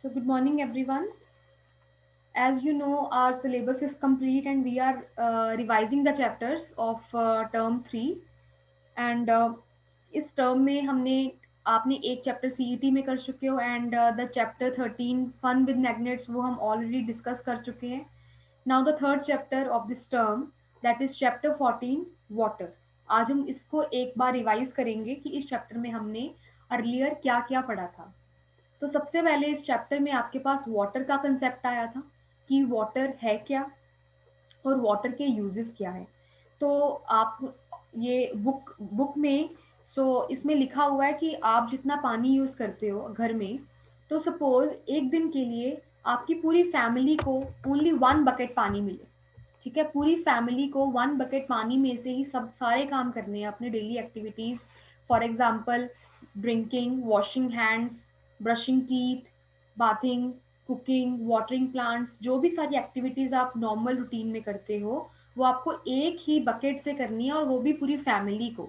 So, good morning, everyone. As you know, our syllabus is complete and we are revising the chapters of term 3. And इस term में हमने आपने एक chapter CET में कर चुके हो and the chapter 13 fun with magnets वो हम ऑलरेडी डिस्कस कर चुके हैं. Now the third chapter of this term that is chapter 14 water. आज हम इसको एक बार रिवाइज करेंगे कि इस चैप्टर में हमने अर्लियर क्या क्या पढ़ा था. तो सबसे पहले इस चैप्टर में आपके पास वाटर का कंसेप्ट आया था कि वाटर है क्या और वाटर के यूजेस क्या है. तो आप ये बुक में इसमें लिखा हुआ है कि आप जितना पानी यूज़ करते हो घर में, तो सपोज एक दिन के लिए आपकी पूरी फैमिली को ओनली 1 बकेट पानी मिले. ठीक है, पूरी फैमिली को 1 बकेट पानी में से ही सब सारे काम करने हैं अपने daily activities. For example drinking, washing hands, brushing teeth, bathing, cooking, watering plants, जो भी सारी एक्टिविटीज़ आप नॉर्मल रूटीन में करते हो वो आपको एक ही बकेट से करनी है और वो भी पूरी फैमिली को.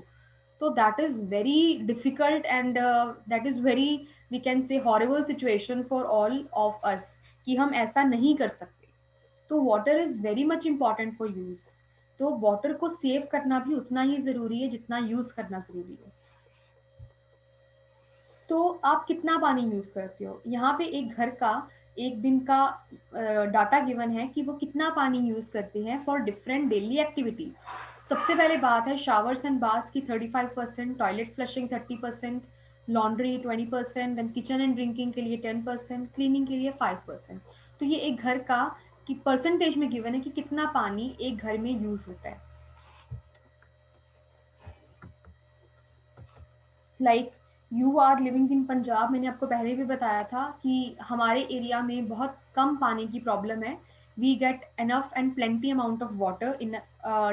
तो that is very difficult and that is very, we can say, horrible situation for all of us कि हम ऐसा नहीं कर सकते. तो water is very much important for use. तो वाटर को सेव करना भी उतना ही ज़रूरी है जितना यूज़ करना ज़रूरी है. तो आप कितना पानी यूज़ करते हो? यहाँ पे एक घर का एक दिन का डाटा गिवन है कि वो कितना पानी यूज़ करते हैं फॉर डिफरेंट डेली एक्टिविटीज़. सबसे पहले बात है शावर्स एंड बाथ्स की 35%, toilet flushing 30%, laundry 20%, then kitchen and drinking के लिए 10%, क्लीनिंग के लिए 5%. तो ये एक घर का कि परसेंटेज में गिवन है कि कितना पानी एक घर में यूज़ होता है. Like you are living in Punjab, मैंने आपको पहले भी बताया था कि हमारे एरिया में बहुत कम पानी की प्रॉब्लम है. We get enough and plenty amount of water in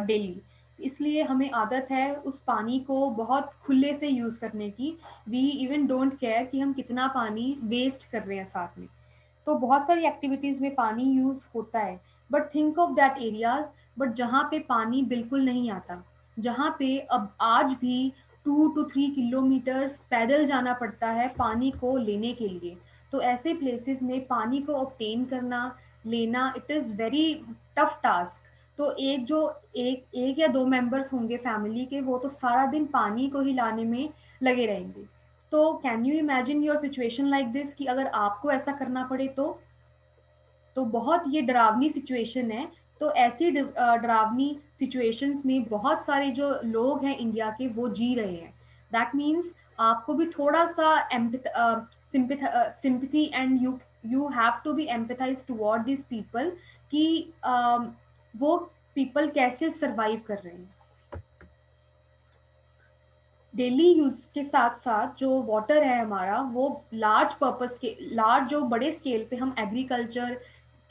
daily. इसलिए हमें आदत है उस पानी को बहुत खुले से यूज़ करने की. वी इवन डोंट केयर कि हम कितना पानी वेस्ट कर रहे हैं साथ में. तो बहुत सारी एक्टिविटीज़ में पानी यूज़ होता है. But think of that areas but जहाँ पे पानी बिल्कुल नहीं आता, जहाँ पे अब आज भी 2 to 3 किलोमीटर्स पैदल जाना पड़ता है पानी को लेने के लिए. तो ऐसे प्लेसेस में पानी को ऑब्टेन करना, लेना, it is very tough task. तो एक या दो मेंबर्स होंगे फैमिली के, वो तो सारा दिन पानी को ही लाने में लगे रहेंगे. तो can you imagine your situation like this कि अगर आपको ऐसा करना पड़े तो बहुत ये डरावनी सिचुएशन है. तो ऐसी डरावनी सिचुएशंस में बहुत सारे जो लोग हैं इंडिया के वो जी रहे हैं. दैट मीन्स आपको भी थोड़ा सा sympathy and you have to be empathize toward this people कि वो पीपल कैसे सरवाइव कर रहे हैं. डेली यूज़ के साथ-साथ जो वाटर है हमारा वो लार्ज जो बड़े स्केल पे हम एग्रीकल्चर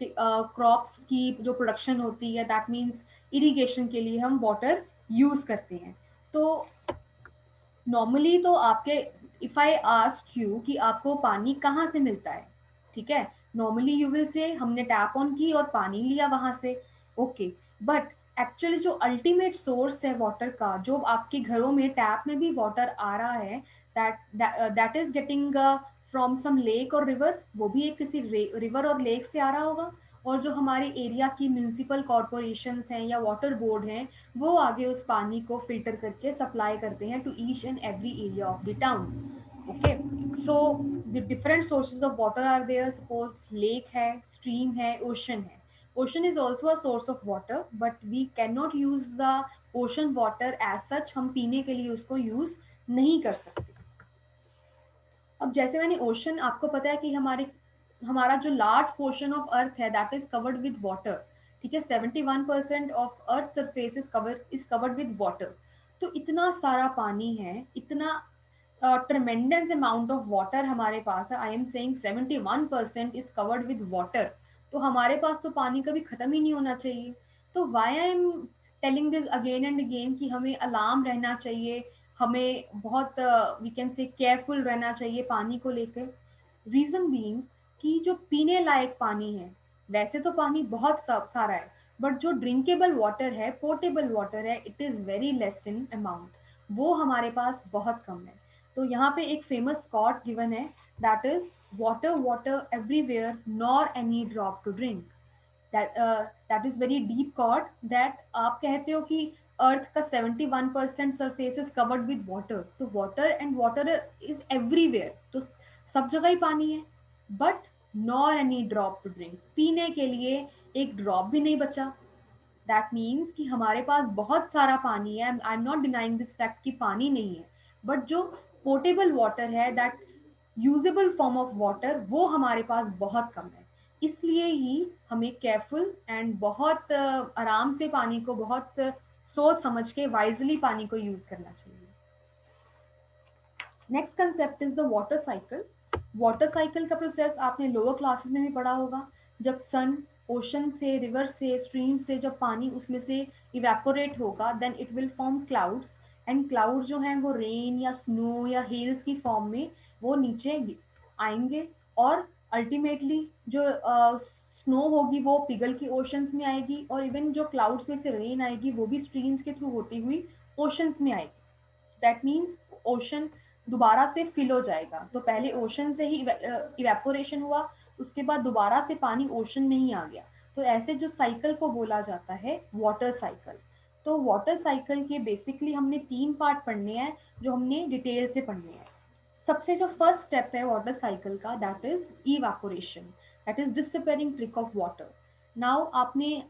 के क्रॉप्स की जो प्रोडक्शन होती है, दैट मीन्स इरिगेशन के लिए हम वाटर यूज़ करते हैं. तो नॉर्मली तो आपके, इफ़ आई आस्क यू कि आपको पानी कहाँ से मिलता है, ठीक है? नॉर्मली यू विल से हमने टैप ऑन की और पानी लिया वहाँ से, ओके. बट एक्चुअली जो अल्टीमेट सोर्स है वाटर का, जो आपके घरों में टैप में भी वाटर आ रहा है, that is getting from some lake और रिवर. वो भी एक किसी रिवर और लेक से आ रहा होगा. और जो हमारे एरिया की म्युनिसिपल कॉरपोरेशंस हैं या वाटर बोर्ड हैं, वो आगे उस पानी को फिल्टर करके सप्लाई करते हैं to each and every area of the town. Okay, so the different sources of water are there. Suppose lake है, स्ट्रीम है, ओशन है. Ocean is also a source of water but we can not use the ocean water as such. हम पीने के लिए उसको use नहीं कर सकते. अब जैसे मैंने ओशन, आपको पता है कि हमारा जो लार्ज पोर्शन ऑफ अर्थ है that is covered with water. ठीक है, 71% of earth surface is covered with water. तो इतना सारा पानी है, इतना ट्रमेंडस अमाउंट ऑफ वाटर हमारे पास है. I am saying 71% is covered with water. तो हमारे पास तो पानी कभी खत्म ही नहीं होना चाहिए. तो why I am telling this again and again कि हमें अलार्म रहना चाहिए, हमें बहुत वी कैन से केयरफुल रहना चाहिए पानी को लेकर. रीज़न बीइंग कि जो पीने लायक पानी है, वैसे तो पानी बहुत सारा है, बट जो ड्रिंकेबल वाटर है, पोर्टेबल वाटर है, it is very less in amount. वो हमारे पास बहुत कम है. तो यहाँ पे एक फेमस कॉट गिवन है, that is water water everywhere nor any drop to drink. That is very deep quote, that आप कहते हो कि अर्थ का 71% surface is covered with water, तो water and water is everywhere, तो सब जगह ही पानी है, but nor any drop to drink, पीने के लिए एक ड्रॉप भी नहीं बचा। दैट मीन्स कि हमारे पास बहुत सारा पानी है, I am not denying this fact कि पानी नहीं है, बट जो पोर्टेबल वाटर है, that usable form of water, वो हमारे पास बहुत कम है। इसलिए ही हमें केयरफुल एंड बहुत आराम से पानी को, बहुत सोच समझ के वाइजली पानी को यूज करना चाहिए। Next concept is the water cycle. Water cycle का प्रोसेस आपने लोअर क्लासेस में भी पढ़ा होगा। जब सन ओशन से, रिवर से, स्ट्रीम से जब पानी उसमें से इवेपोरेट होगा, then it will form clouds, and cloud जो हैं वो रेन या स्नो या हेल्स की फॉर्म में वो नीचे आएंगे, और अल्टीमेटली जो स्नो होगी वो पिघल के ओशंस में आएगी, और इवन जो क्लाउड्स में से रेन आएगी वो भी स्ट्रीम्स के थ्रू होती हुई ओशंस में आएगी। दैट मीन्स ओशन दोबारा से फिल हो जाएगा। तो पहले ओशन से ही इवेपोरेशन हुआ, उसके बाद दोबारा से पानी ओशन में ही आ गया। तो ऐसे जो साइकिल को बोला जाता है वाटर साइकिल। तो वाटर साइकिल के बेसिकली हमने 3 पार्ट पढ़ने हैं जो हमने डिटेल से पढ़ने हैं। सबसे जो फर्स्ट स्टेप है वाटर साइकिल का, that is evaporation, that is disappearing trick of water. Now आपने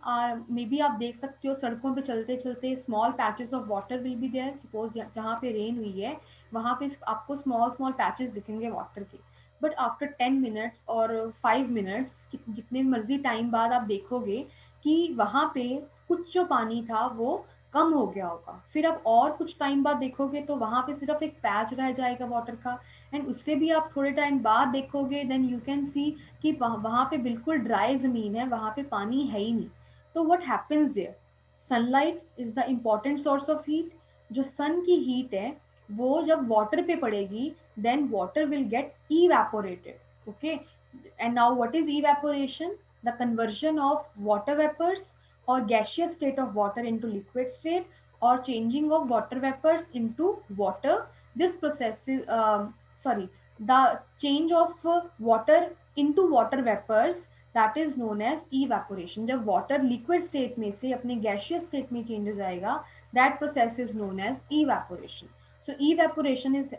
मे बी आप देख सकते हो सड़कों पे चलते चलते small patches of water will be there. Suppose जहाँ पे रेन हुई है वहाँ पे आपको स्मॉल स्मॉल पैचेस दिखेंगे वाटर के, बट आफ्टर 10 मिनट्स और 5 मिनट्स, जितने मर्जी टाइम बाद आप देखोगे कि वहाँ पे कुछ जो पानी था वो कम हो गया होगा। फिर आप और कुछ टाइम बाद देखोगे तो वहाँ पे सिर्फ एक पैच रह जाएगा वाटर का, एंड उससे भी आप थोड़े टाइम बाद देखोगे, देन यू कैन सी कि वहाँ पे बिल्कुल ड्राई ज़मीन है, वहाँ पे पानी है ही नहीं। तो what happens there, sunlight is the important source of heat. जो सन की हीट है वो जब वाटर पे पड़ेगी, then water will get evaporated. Okay, and now what is evaporation? The conversion of water vapours or gaseous state of water into liquid state, or changing of water vapors into water. This process is sorry, the change of water into water vapors, that is known as evaporation. जब water liquid state में से अपने gaseous state में change हो जाएगा, that process is known as evaporation. So evaporation is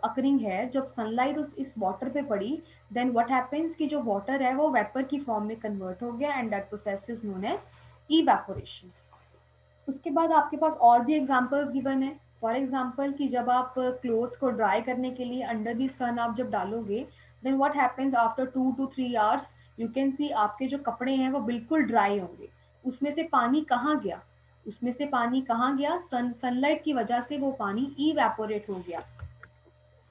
occurring है जब sunlight इस water पे पड़ी, then what happens कि जो water है वो vapor की form में convert हो गया, and that process is known as evaporation. उसके बाद आपके पास और भी एग्जांपल्स गिवन है। फॉर एग्जांपल कि जब आप क्लोथ्स को ड्राई करने के लिए अंडर द सन आप जब डालोगे, then what happens after 2 to 3 hours, you can see आपके जो कपड़े हैं वो बिल्कुल ड्राई होंगे। उसमें से पानी कहाँ गया? उसमें से पानी कहाँ गया? सनलाइट की वजह से वो पानी इवेपोरेट हो गया।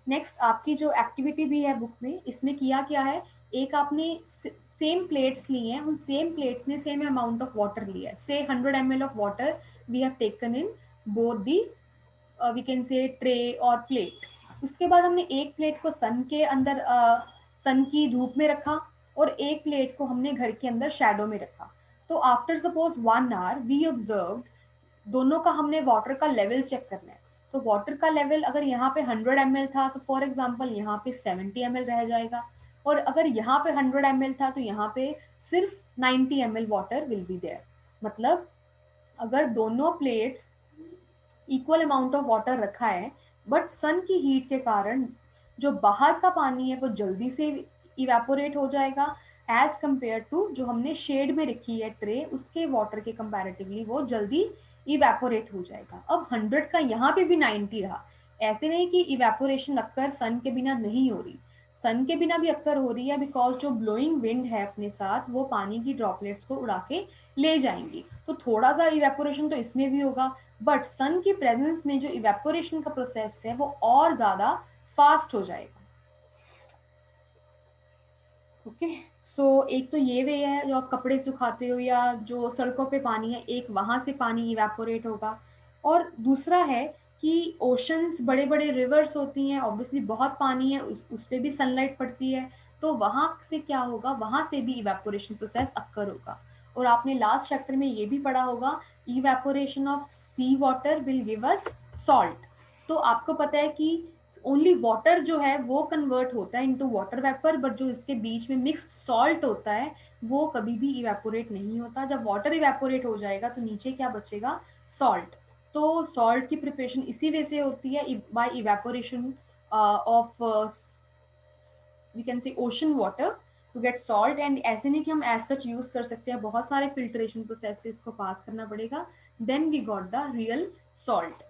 नेक्स्ट आपकी जो एक्टिविटी भी है बुक में, इसमें किया क्या है, एक आपने सेम प्लेट्स ली हैं, उन सेम प्लेट्स ने सेम अमाउंट ऑफ वाटर लिया है। Say 100 ml of water we have taken in both the we can say tray और प्लेट। उसके बाद हमने एक प्लेट को सन के अंदर सन की धूप में रखा, और एक प्लेट को हमने घर के अंदर शैडो में रखा। तो after suppose 1 hour we observe, दोनों का हमने वाटर का लेवल चेक करना है। तो वाटर का लेवल अगर यहाँ पे 100 ml था तो फॉर एग्जांपल यहाँ पे 70 ml रह जाएगा, और अगर यहाँ पे 100 ml था तो यहाँ पे सिर्फ 90 ml water will be there. मतलब अगर दोनों plates equal amount of water रखा है, बट सन की हीट के कारण जो बाहर का पानी है वो जल्दी से इवेपोरेट हो जाएगा, एज कंपेयर टू जो हमने शेड में रखी है ट्रे, उसके वाटर के कंपैरेटिवली वो जल्दी इवेपोरेट हो जाएगा। अब 100 का यहाँ पे भी 90 रहा। ऐसे नहीं कि इवेपोरेशन अक्कर सन के बिना नहीं हो रही, सन के बिना भी अक्कर हो रही है, बिकॉज जो ब्लोइंग विंड है अपने साथ वो पानी की ड्रॉपलेट्स को उड़ा के ले जाएंगी। तो थोड़ा सा इवेपोरेशन तो इसमें भी होगा, बट सन की प्रेजेंस में जो इवेपोरेशन का प्रोसेस है वो और ज़्यादा फास्ट हो जाएगा। ओके, सो एक तो ये वे है जो आप कपड़े सुखाते हो या जो सड़कों पे पानी है, एक वहाँ से पानी इवेपोरेट होगा। और दूसरा है कि ओशंस, बड़े बड़े रिवर्स होती हैं, ऑब्वियसली बहुत पानी है, उस पर भी सनलाइट पड़ती है, तो वहाँ से क्या होगा, वहाँ से भी इवेपोरेशन प्रोसेस अक्कर होगा। और आपने लास्ट चैप्टर में ये भी पढ़ा होगा, evaporation of sea water will give us salt. तो आपको पता है कि ओनली वाटर जो है वो कन्वर्ट होता है इनटू वाटर वेपर, बट जो इसके बीच में मिक्स्ड सॉल्ट होता है वो कभी भी इवेपोरेट नहीं होता। जब वाटर इवेपोरेट हो जाएगा तो नीचे क्या बचेगा, सॉल्ट। तो सॉल्ट की प्रिपरेशन इसी वे से होती है, by evaporation of we can say ocean water to get salt. And ऐसे नहीं कि हम एज सच यूज कर सकते हैं, बहुत सारे फिल्ट्रेशन प्रोसेस से इसको पास करना पड़ेगा, then we got the real salt.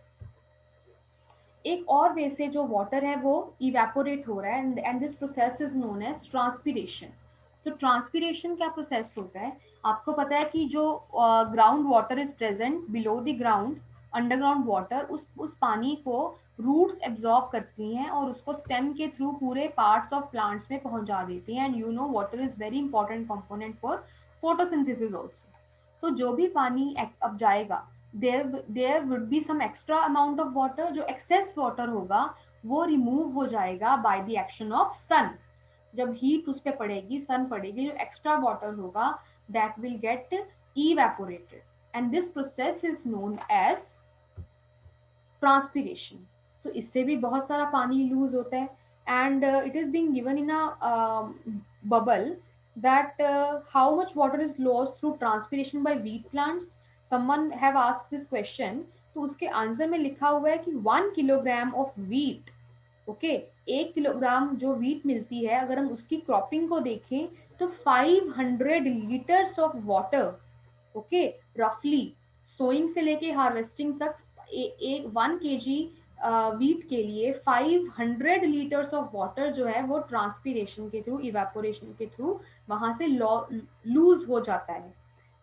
एक और वे से जो वाटर है वो इवेपोरेट हो रहा है, and this process is known as transpiration. तो ट्रांसपीरेशन क्या प्रोसेस होता है, आपको पता है कि जो ground water is present below the ground, underground water, उस पानी को रूट्स एब्जॉर्ब करती हैं और उसको स्टेम के थ्रू पूरे पार्ट्स ऑफ प्लांट्स में पहुंचा देती हैं। And you know water is very important component for photosynthesis also. तो जो भी पानी अब जाएगा, there would be some extra amount of water, जो एक्सेस वाटर होगा वो रिमूव हो जाएगा by the action of sun. जब हीट उस पर पड़ेगी, सन पड़ेगी, जो एक्स्ट्रा वाटर होगा that will get evaporated, and this process is known as transpiration. So इससे भी बहुत सारा पानी लूज होता है, and it is being given in a bubble that how much water is lost through transpiration by wheat plants. Someone have asked this question, तो उसके answer में लिखा हुआ है कि 1 kilogram of wheat, okay, 1 kilogram जो व्हीट मिलती है, अगर हम उसकी क्रॉपिंग को देखें तो 500 लीटर्स ऑफ वाटर, ओके, रफली सोइंग से लेके हार्वेस्टिंग तक एक 1 kg वीट के लिए 500 लीटर्स ऑफ वाटर जो है वो ट्रांसपीरेशन के थ्रू, इवेपोरेशन के थ्रू वहां से लूज हो जाता है।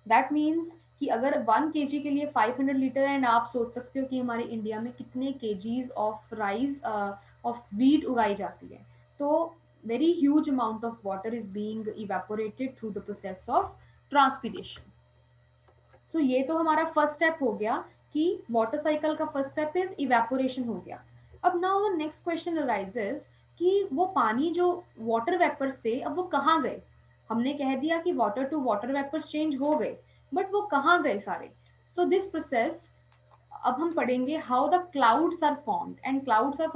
दैट मीन्स कि अगर 1 kg के लिए 500 लीटर, एंड आप सोच सकते हो कि हमारे इंडिया में कितने kgs of rice of wheat उगाई जाती है, तो very huge amount of water is being evaporated through the process of transpiration. So ये तो हमारा फर्स्ट स्टेप हो गया कि वाटर साइकिल का फर्स्ट स्टेप इज इवेपोरेशन हो गया। अब now the next question arises कि वो पानी जो वाटर वेपर्स थे अब वो कहाँ गए। हमने कह दिया कि water to water vapours change हो गए, बट वो कहाँ गए सारे। सो दिस प्रोसेस अब हम पढ़ेंगे how the clouds are formed, and clouds are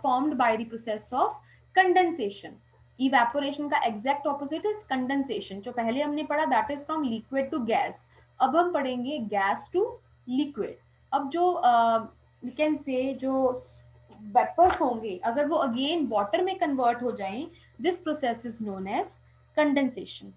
formed by the process of condensation. Evaporation का एग्जैक्ट ऑपोजिट इज कंडेंसेशन, जो पहले हमने पढ़ा that is from liquid to gas. अब हम पढ़ेंगे गैस टू लिक्विड। अब जो वी कैन से जो वेपर्स होंगे अगर वो अगेन वाटर में कन्वर्ट हो जाएं, this process is known as condensation.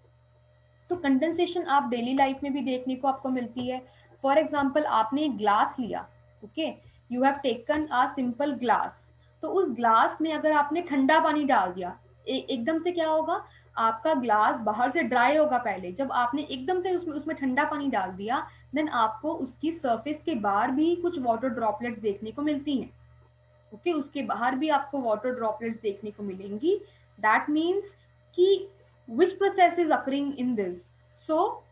तो कंडेंसेशन आप डेली लाइफ में भी देखने को आपको मिलती है। फॉर एग्जाम्पल आपने एक ग्लास लिया, okay, you have taken a simple glass, तो उस ग्लास में अगर आपने ठंडा पानी डाल दिया, एकदम से क्या होगा, आपका ग्लास बाहर से ड्राई होगा पहले, जब आपने एकदम से उसमें उसमें ठंडा पानी डाल दिया, देन आपको उसकी सरफेस के बाहर भी कुछ वाटर ड्रॉपलेट्स देखने को मिलती हैं, ओके, उसके बाहर भी आपको वाटर ड्रॉपलेट्स देखने को मिलेंगी। दैट मीन्स कि which process is occurring in this. So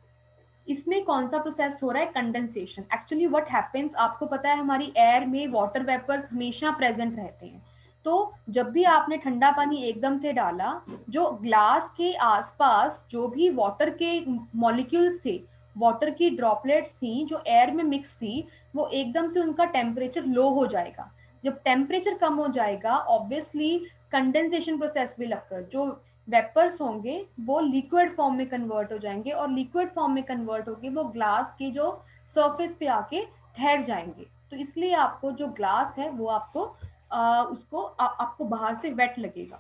इसमें कौन सा प्रोसेस हो रहा है, कंडेंसेशन। एक्चुअली व्हाट हैपेंस, आपको पता है हमारी एयर में वाटर वेपर्स हमेशा प्रेजेंट रहते हैं, तो जब भी आपने ठंडा पानी एकदम से डाला, जो ग्लास के आसपास जो भी वाटर के मॉलिक्यूल्स थे, वाटर की ड्रॉपलेट्स थी जो एयर में मिक्स थी, वो एकदम से उनका टेम्परेचर लो हो जाएगा। जब टेम्परेचर कम हो जाएगा obviously condensation process will occur, जो वेपर्स होंगे वो लिक्विड फॉर्म में कन्वर्ट हो जाएंगे, और लिक्विड फॉर्म में कन्वर्ट होके वो ग्लास के जो सरफेस पे आके ठहर जाएंगे। तो इसलिए आपको जो ग्लास है वो आपको आपको बाहर से वेट लगेगा।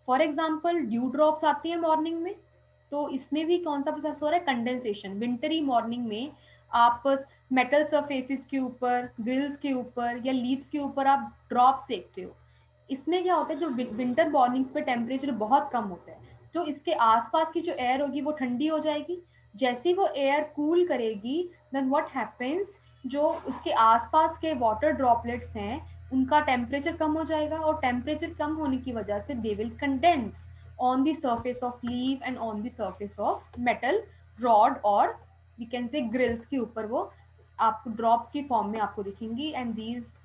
फॉर एग्जाम्पल ड्यू ड्रॉप्स आती है मॉर्निंग में, तो इसमें भी कौन सा प्रोसेस हो रहा है, कंडेंसेशन। विंटरी मॉर्निंग में आप मेटल सरफेसिस के ऊपर, ग्रिल्स के ऊपर या लीव्स के ऊपर आप ड्रॉप्स देखते हो। इसमें क्या होता है, जो विंटर मॉर्निंग्स पे टेम्परेचर बहुत कम होता है, तो इसके आसपास की जो एयर होगी वो ठंडी हो जाएगी। जैसे ही वो एयर कूल करेगी, देन व्हाट हैपेंस, जो उसके आसपास के वाटर ड्रॉपलेट्स हैं उनका टेम्परेचर कम हो जाएगा, और टेम्परेचर कम होने की वजह से they will condense on the surface of leave and on the surface of metal rod, और वी कैन से ग्रिल्स के ऊपर वो आपको ड्रॉप्स की फॉर्म में आपको दिखेंगी। एंड दीज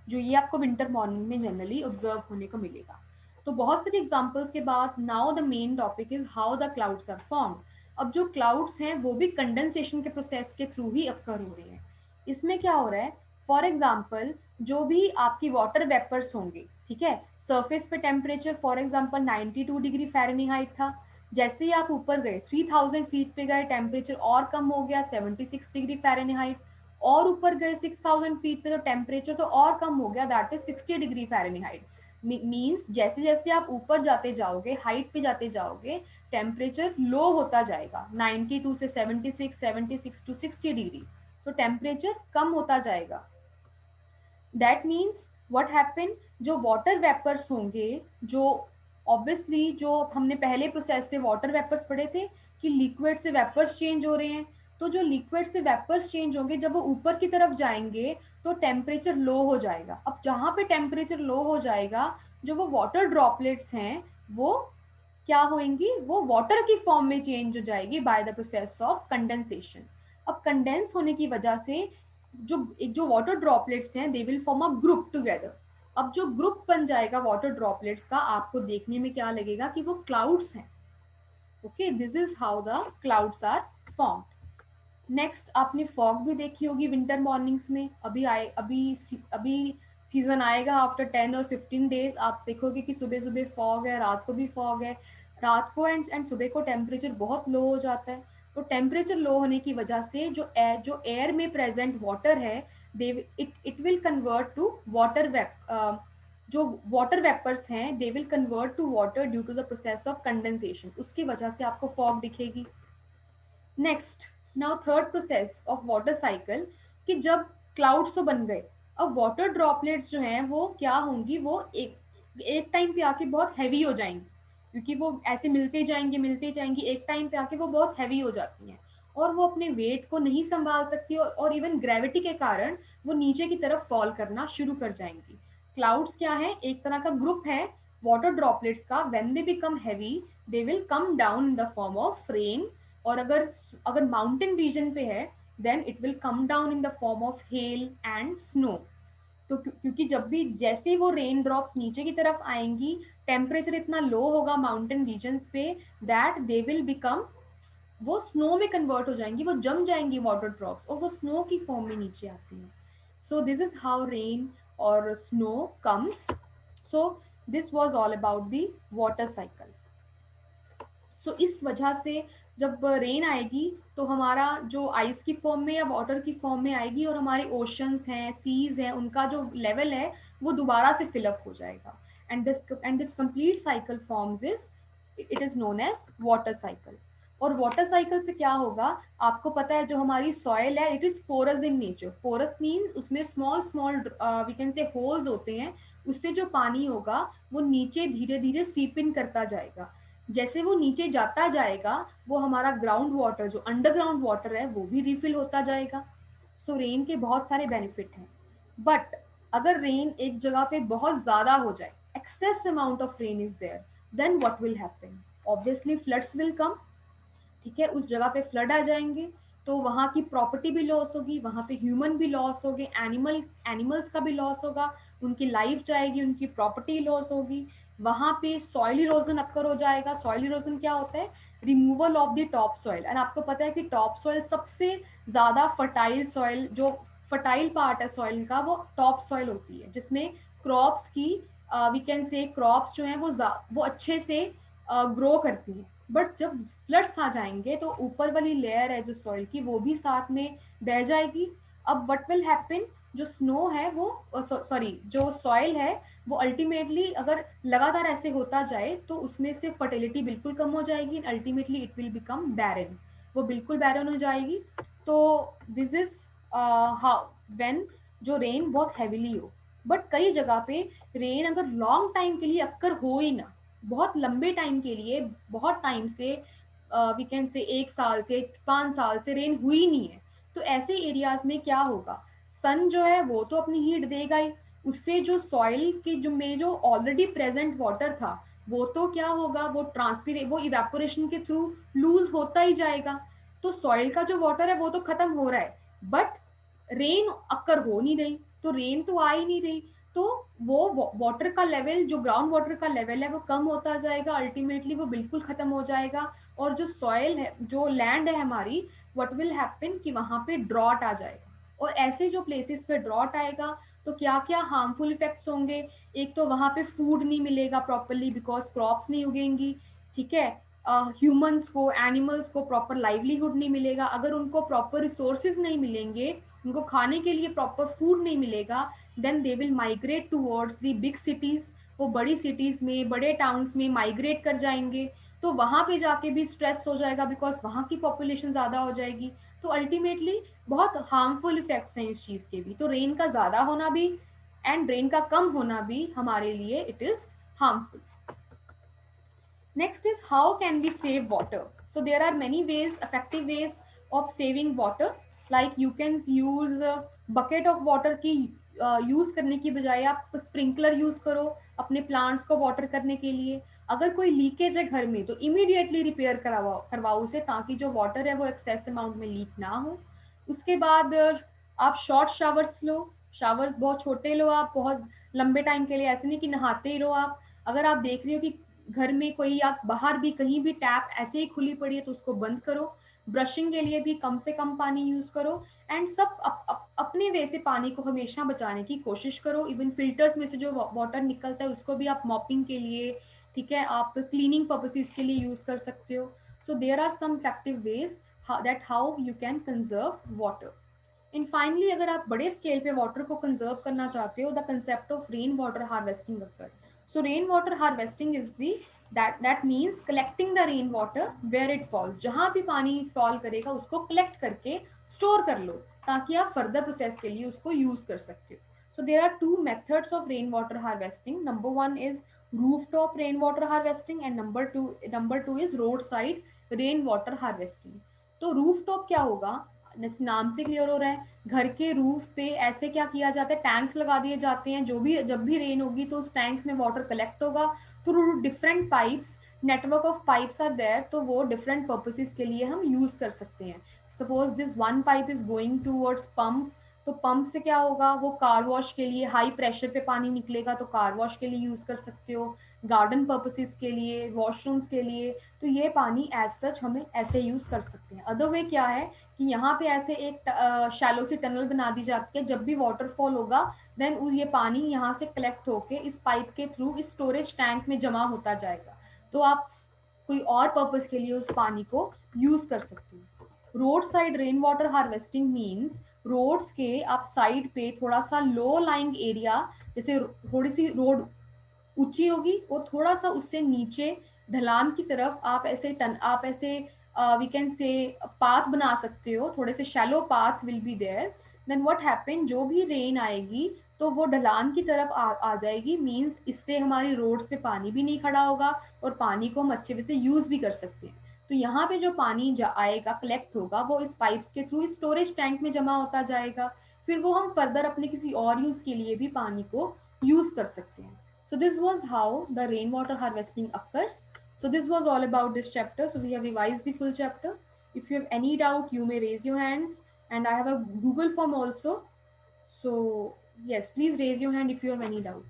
जो ये आपको विंटर मॉर्निंग में जनरली ऑब्जर्व होने को मिलेगा। तो बहुत सारी एग्जांपल्स के बाद now the main topic is how the clouds are formed. अब जो क्लाउड्स हैं वो भी कंडेंसेशन के प्रोसेस के थ्रू ही अक्कर हो रहे हैं। इसमें क्या हो रहा है फॉर एग्जाम्पल जो भी आपकी वाटर वेपर्स होंगे, ठीक है, सरफेस पे temperature for example 92 degree Fahrenheit था, जैसे ही आप ऊपर गए 3000 फीट पे गए टेम्परेचर और कम हो गया 76 डिग्री फ़ारेनहाइट, और ऊपर गए 6000 फीट पे तो टेम्परेचर तो और कम हो गया, that is 60 degree Fahrenheit. Means जैसे जैसे आप ऊपर जाते जाओगे, हाइट पे जाते जाओगे, टेम्परेचर लो होता जाएगा, 92 से 76, 76 टू 60 डिग्री, तो टेम्परेचर कम होता जाएगा। दैट मीन्स व्हाट हैपन, जो वाटर वेपर्स होंगे, जो ऑब्वियसली जो हमने पहले प्रोसेस से वाटर वेपर्स पढ़े थे कि लिक्विड से वेपर्स चेंज हो रहे हैं, तो जो लिक्विड से वेपर्स चेंज होंगे जब वो ऊपर की तरफ जाएंगे तो टेम्परेचर लो हो जाएगा। अब जहाँ पे टेम्परेचर लो हो जाएगा, जो वो वाटर ड्रॉपलेट्स हैं वो क्या होंगी, वो वाटर की फॉर्म में चेंज हो जाएगी bye the process of condensation. अब कंडेंस होने की वजह से जो वाटर ड्रॉपलेट्स हैं they will form a group together. अब जो ग्रुप बन जाएगा वाटर ड्रॉपलेट्स का, आपको देखने में क्या लगेगा कि वो क्लाउड्स हैं। Okay, this is how the clouds are formed. Next, आपने फॉग भी देखी होगी विंटर मॉर्निंग्स में, अभी सीजन आएगा आफ्टर 10 और 15 डेज, आप देखोगे कि सुबह सुबह फॉग है, रात को भी फॉग है, रात को एंड सुबह को टेम्परेचर बहुत लो हो जाता है। तो टेम्परेचर लो होने की वजह से जो एयर में प्रेजेंट वाटर है, they it will convert to water vapour, जो वाटर वेपर्स हैं they will convert to water due to the process of condensation, उसकी वजह से आपको फॉग दिखेगी। Next, now third process of water cycle, कि जब क्लाउड्स तो बन गए, अब वाटर ड्रॉपलेट्स जो हैं वो क्या होंगी, वो एक टाइम पे आके बहुत हैवी हो जाएंगी, क्योंकि वो ऐसे मिलते जाएंगी, एक टाइम पे आके वो बहुत हैवी हो जाती हैं और वो अपने वेट को नहीं संभाल सकती, और इवन ग्रेविटी के कारण वो नीचे की तरफ फॉल करना शुरू कर जाएंगी। क्लाउड्स क्या है, एक तरह का ग्रुप है वाटर ड्रॉपलेट्स का, when they become heavy they will come down in the form of rain, और अगर अगर माउंटेन रीजन पे है then it will come down in the form of hail and snow. तो क्योंकि जब भी जैसे ही वो रेन ड्रॉप्स नीचे की तरफ आएंगी, टेम्परेचर इतना लो होगा माउंटेन रीजन्स पे दैट दे विल बिकम, वो स्नो में कन्वर्ट हो जाएंगी, वो जम जाएंगी वाटर ड्रॉप्स और वो स्नो की फॉर्म में नीचे आती हैं। So this is how rain और snow comes. So this was all about the water cycle. सो इस वजह से जब रेन आएगी तो हमारा जो आइस की फॉर्म में या वाटर की फॉर्म में आएगी, और हमारे ओशंस हैं, सीज हैं, उनका जो लेवल है वो दोबारा से फिलअप हो जाएगा, and this complete cycle forms is, it is known as water cycle. और वाटर साइकिल से क्या होगा, आपको पता है जो हमारी सॉइल है it is porous in nature. Porous means उसमें small small we can say holes होते हैं, उससे जो पानी होगा वो नीचे धीरे धीरे सीप इन करता जाएगा। जैसे वो नीचे जाता जाएगा वो हमारा ग्राउंड वाटर, जो अंडरग्राउंड वाटर है, वो भी रिफिल होता जाएगा। सो रेन के बहुत सारे बेनिफिट हैं, बट अगर रेन एक जगह पे बहुत ज़्यादा हो जाए, excess amount of rain is there, then what will happen, obviously floods will come. ठीक है, उस जगह पे फ्लड आ जाएंगे तो वहाँ की प्रॉपर्टी भी लॉस होगी, वहाँ पे ह्यूमन भी लॉस होगे, एनिमल्स का भी लॉस होगा, उनकी लाइफ जाएगी, उनकी प्रॉपर्टी लॉस होगी। वहाँ पे सॉइल इरोजन अक्कर हो जाएगा। सॉइल इरोजन क्या होता है, removal of the top soil. And आपको पता है कि टॉप सॉइल सबसे ज़्यादा फर्टाइल सॉइल, जो फर्टाइल पार्ट है सॉइल का, वो टॉप सॉइल होती है, जिसमें क्रॉप्स की वी कैन से क्रॉप्स जो हैं वो अच्छे से ग्रो करती हैं। बट जब फ्लड्स आ जाएंगे तो ऊपर वाली लेयर है जो सॉइल की, वो भी साथ में बह जाएगी। अब व्हाट विल हैपन, जो स्नो है वो सॉरी जो सॉइल है वो अल्टीमेटली अगर लगातार ऐसे होता जाए तो उसमें से फर्टिलिटी बिल्कुल कम हो जाएगी, अल्टीमेटली इट विल बिकम बैरन, वो बिल्कुल बैरन हो जाएगी। तो दिस इज हाउ व्हेन जो रेन बहुत हैवीली हो। बट कई जगह पे रेन अगर लॉन्ग टाइम के लिए अक्कर हो ही ना, बहुत लंबे टाइम के लिए, बहुत टाइम से वी कैन से 1 साल से 5 साल से रेन हुई नहीं है, तो ऐसे एरियाज में क्या होगा, सन जो है वो तो अपनी हीट देगा ही, उससे जो सॉइल के जो ऑलरेडी प्रेजेंट वाटर था वो तो क्या होगा, वो इवेपोरेशन के थ्रू लूज होता ही जाएगा। तो सॉइल का जो वाटर है वो तो खत्म हो रहा है, बट रेन अक्कर हो नहीं रही, तो रेन तो आ ही नहीं रही, तो वो वाटर का लेवल, जो ग्राउंड वाटर का लेवल है वो कम होता जाएगा, अल्टीमेटली वो बिल्कुल खत्म हो जाएगा। और जो सॉइल है, जो लैंड है हमारी, व्हाट विल हैपन कि वहां पे ड्रॉट आ जाएगा। और ऐसे जो प्लेसेस पे ड्रॉट आएगा तो क्या क्या हार्मफुल इफेक्ट्स होंगे। एक तो वहाँ पे फूड नहीं मिलेगा प्रॉपरली बिकॉज क्रॉप्स नहीं उगेंगी, ठीक है। ह्यूमंस को, एनिमल्स को प्रॉपर लाइवलीहुड नहीं मिलेगा। अगर उनको प्रॉपर रिसोर्सेज नहीं मिलेंगे, उनको खाने के लिए प्रॉपर फूड नहीं मिलेगा, then they will migrate towards the big cities. वो बड़ी सिटीज़ में, बड़े टाउन्स में माइग्रेट कर जाएंगे, तो वहाँ पे जाके भी स्ट्रेस हो जाएगा बिकॉज वहाँ की पॉपुलेशन ज़्यादा हो जाएगी। तो अल्टीमेटली बहुत हार्मफुल इफेक्ट्स हैं इस चीज़ के भी। तो रेन का ज़्यादा होना भी एंड रेन का कम होना भी हमारे लिए it is harmful. Next is how can we save water? So there are many ways, effective ways of saving water. Like you can use a bucket of water की यूज करने की बजाय आप स्प्रिंकलर यूज करो अपने plants को water करने के लिए। अगर कोई लीकेज है घर में तो इमीडिएटली रिपेयर करवाओ उसे, ताकि जो वाटर है वो एक्सेस अमाउंट में लीक ना हो। उसके बाद आप शॉर्ट शावर्स लो, शावर्स बहुत छोटे लो आप, बहुत लंबे टाइम के लिए, ऐसे नहीं कि नहाते ही रहो आप। अगर आप देख रही हो कि घर में कोई या बाहर भी कहीं भी टैप ऐसे ही खुली पड़ी है तो उसको बंद करो। ब्रशिंग के लिए भी कम से कम पानी यूज करो। एंड सब अपने वे से पानी को हमेशा बचाने की कोशिश करो। इवन फिल्टर्स में से जो वाटर निकलता है उसको भी आप मॉपिंग के लिए, ठीक है, आप क्लीनिंग पर्पसेस के लिए यूज कर सकते हो। So there are some effective ways that how you can conserve water. And finally अगर आप बड़े स्केल पे वाटर को कंजर्व करना चाहते हो, the concept of rain water harvesting occur. So rain water harvesting is the that means collecting the rain water where it fall. जहाँ भी पानी फॉल करेगा उसको कलेक्ट करके स्टोर कर लो, ताकि आप फर्दर प्रोसेस के लिए उसको यूज कर सकते हो। So there are two methods of rain water harvesting. Number one is rooftop rain water harvesting and number two is road side rain water harvesting. तो रूफटॉप क्या होगा, नाम से क्लियर हो रहा है, घर के रूफ पे ऐसे क्या किया जाता है, टैंक्स लगा दिए जाते हैं। जो भी जब भी रेन होगी तो उस टैंक्स में वाटर कलेक्ट होगा through different pipes, network of pipes are there, तो वो डिफरेंट पर्पसेस के लिए हम यूज कर सकते हैं। Suppose this one pipe is going towards pump, तो पंप से क्या होगा, वो कार वॉश के लिए हाई प्रेशर पे पानी निकलेगा तो कार वॉश के लिए यूज कर सकते हो, गार्डन पर्पसेस के लिए, वॉशरूम्स के लिए। तो ये पानी एज सच हमें ऐसे यूज कर सकते हैं। अदर वे क्या है कि यहाँ पे ऐसे एक शैलो सी टनल बना दी जाती है, जब भी वाटरफॉल होगा देन ये पानी यहाँ से कलेक्ट होके इस पाइप के थ्रू इस स्टोरेज टैंक में जमा होता जाएगा। तो आप कोई और पर्पस के लिए उस पानी को यूज कर सकते हो। Road side rain water harvesting means roads के आप साइड पे थोड़ा सा लो लाइंग एरिया, जैसे थोड़ी सी रोड ऊंची होगी और थोड़ा सा उससे नीचे ढलान की तरफ आप ऐसे वी कैन से पाथ बना सकते हो, थोड़े से shallow path will be there. Then what happen, जो भी रेन आएगी तो वो ढलान की तरफ आ जाएगी। मींस इससे हमारी रोड्स पे पानी भी नहीं खड़ा होगा और पानी को हम अच्छे से यूज भी कर सकते हैं। तो यहाँ पे जो पानी आएगा, कलेक्ट होगा, वो इस पाइप्स के थ्रू इस स्टोरेज टैंक में जमा होता जाएगा। फिर वो हम फर्दर अपने किसी और यूज के लिए भी पानी को यूज कर सकते हैं। So this was how the rainwater harvesting occurs. So this was all about this chapter. So we have revised the full chapter. If you have any doubt, you may raise your hands. And I have a Google form also. So yes, please raise your hand if you have any doubt.